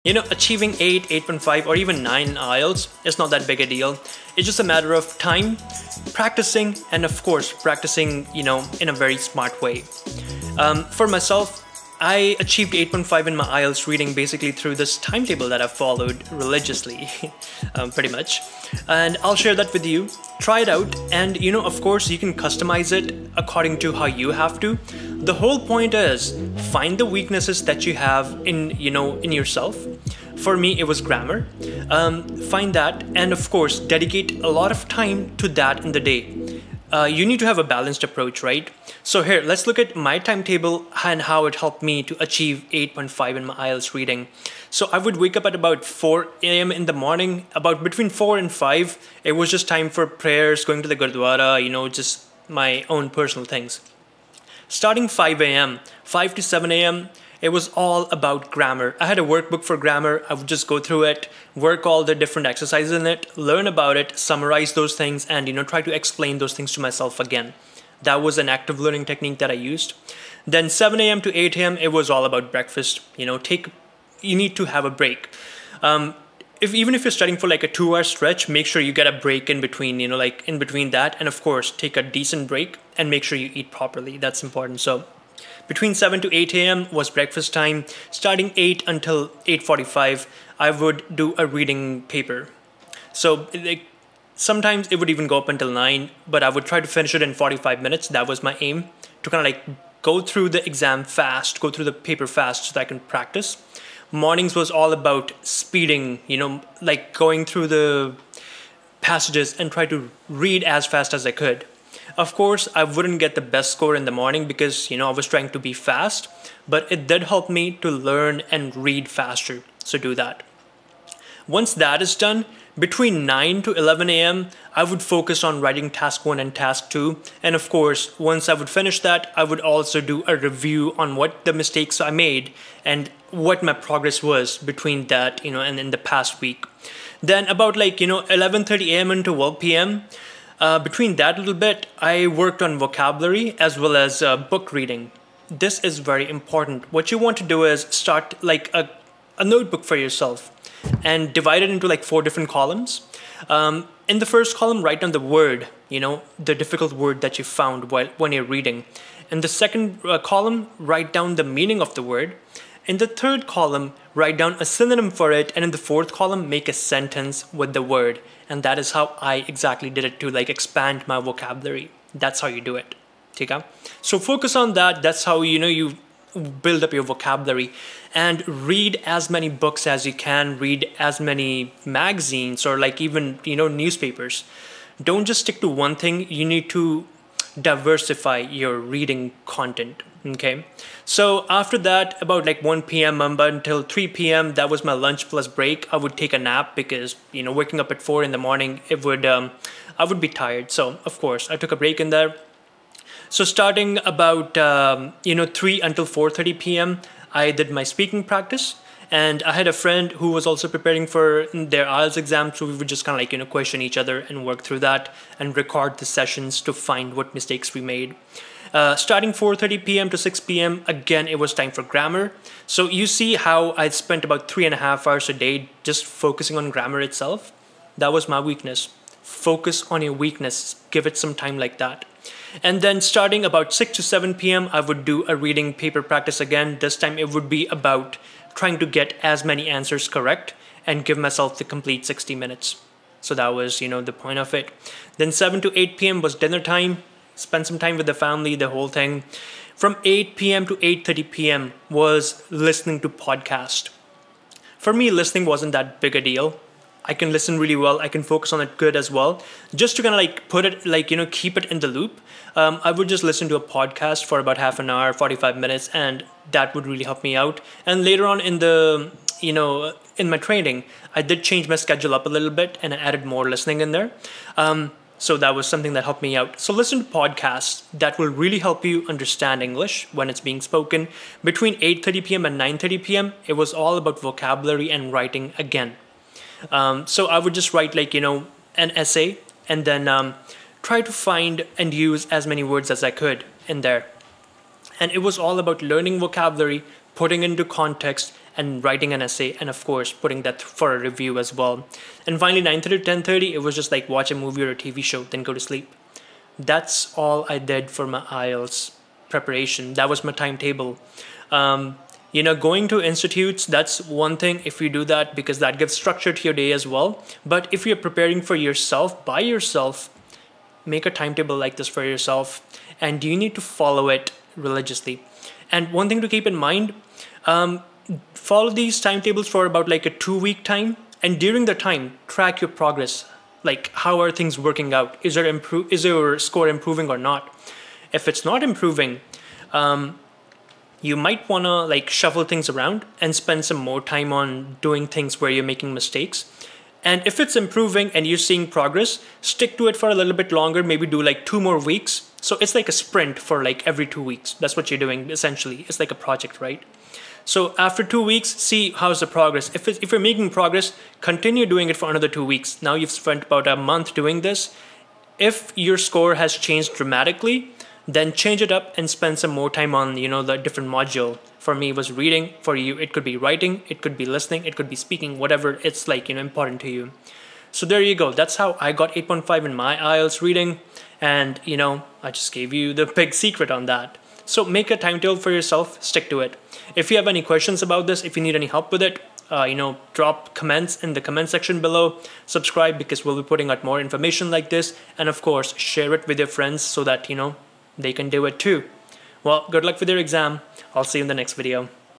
Achieving 8, 8.5, or even 9 in IELTS is not that big a deal. It's just a matter of time, practicing, and of course, practicing, in a very smart way. For myself, I achieved 8.5 in my IELTS reading basically through this timetable that I've followed religiously, pretty much. And I'll share that with you. Try it out, and of course, you can customize it according to how you have to. The whole point is find the weaknesses that you have in yourself. For me, it was grammar. Find that, and of course, dedicate a lot of time to that in the day. You need to have a balanced approach, right? So here, let's look at my timetable and how it helped me to achieve 8.5 in my IELTS reading. So I would wake up at about 4 a.m. in the morning. About between 4 and 5, it was just time for prayers, going to the Gurdwara, just my own personal things. Starting 5 a.m., 5 to 7 a.m., it was all about grammar. I had a workbook for grammar. I would just go through it, work all the different exercises in it, learn about it, summarize those things, and try to explain those things to myself again. That was an active learning technique that I used. Then 7 a.m. to 8 a.m., it was all about breakfast. You need to have a break. Even if you're studying for like a 2-hour stretch, make sure you get a break in between, in between that. And of course, take a decent break and make sure you eat properly. That's important. So between 7 to 8 a.m. was breakfast time. Starting 8 until 8:45, I would do a reading paper. So sometimes it would even go up until 9, but I would try to finish it in 45 minutes. That was my aim, to kind of go through the exam fast, go through the paper fast so that I can practice. Mornings was all about speeding, going through the passages and try to read as fast as I could. Of course, I wouldn't get the best score in the morning because, I was trying to be fast, but it did help me to learn and read faster. So do that. Once that is done, between 9 to 11 a.m., I would focus on writing task 1 and task 2. And of course, once I would finish that, I would also do a review on what the mistakes I made and what my progress was between that, and in the past week. Then about 11:30 a.m. and 12 p.m., between that little bit, I worked on vocabulary as well as book reading. This is very important. What you want to do is start a notebook for yourself and divide it into 4 different columns. In the first column, write down the word, the difficult word that you found when you're reading. In the second column, write down the meaning of the word. In the third column, write down a synonym for it. And in the fourth column, make a sentence with the word. And that is how I exactly did it to expand my vocabulary. That's how you do it. Okay? So focus on that. That's how you build up your vocabulary, and read as many books as you can, read as many magazines or even newspapers. Don't just stick to one thing. You need to diversify your reading content. Okay, so after that, about 1 p.m. until 3 p.m., that was my lunch plus break. I would take a nap because waking up at 4 in the morning, I would be tired. So of course I took a break in there. So starting about 3 until 4:30 p.m., I did my speaking practice, and I had a friend who was also preparing for their IELTS exam, so we would just kind of question each other and work through that and record the sessions to find what mistakes we made. Starting 4:30 p.m. to 6 p.m., again, it was time for grammar. So you see how I spent about 3.5 hours a day just focusing on grammar itself. That was my weakness. Focus on your weakness. Give it some time like that. And then starting about 6 to 7 p.m., I would do a reading paper practice again. This time it would be about trying to get as many answers correct and give myself the complete 60 minutes. So that was, the point of it. Then 7 to 8 p.m. was dinner time. Spend some time with the family, the whole thing. From 8 p.m. to 8:30 p.m. was listening to podcast. For me, listening wasn't that big a deal. I can listen really well. I can focus on it good as well. Just to kind of put it, keep it in the loop. I would just listen to a podcast for about half an hour, 45 minutes, and that would really help me out. And later on in the, in my training, I did change my schedule up a little bit and I added more listening in there. So that was something that helped me out. So listen to podcasts that will really help you understand English when it's being spoken. Between 8:30 p.m. and 9:30 p.m., it was all about vocabulary and writing again. So I would just write an essay and then try to find and use as many words as I could in there. And it was all about learning vocabulary, putting into context, and writing an essay, and of course putting that for a review as well. And finally 9:30 to 10:30, it was just like watch a movie or a TV show, then go to sleep. That's all I did for my IELTS preparation. That was my timetable. Going to institutes, that's one thing if you do that, because that gives structure to your day as well. But if you're preparing for yourself, by yourself, make a timetable like this for yourself, and you need to follow it religiously. And one thing to keep in mind, follow these timetables for about like a 2-week time, and during the time, track your progress. Like, how are things working out? Is your score improving or not? If it's not improving, you might want to like shuffle things around and spend some more time on doing things where you're making mistakes. And if it's improving and you're seeing progress, stick to it for a little bit longer, maybe do like 2 more weeks. So it's like a sprint for like every 2 weeks. That's what you're doing essentially. It's like a project, right? So after 2 weeks, see how's the progress. If you're making progress, continue doing it for another 2 weeks. Now you've spent about a month doing this. If your score has changed dramatically, then change it up and spend some more time on, the different module. For me, it was reading. For you, it could be writing, it could be listening, it could be speaking, whatever it's like, important to you. So there you go. That's how I got 8.5 in my IELTS reading. And, I just gave you the big secret on that. So make a timetable for yourself, stick to it. If you have any questions about this, if you need any help with it, drop comments in the comment section below. Subscribe, because we'll be putting out more information like this. And of course, share it with your friends so that, they can do it too. Well, good luck with your exam. I'll see you in the next video.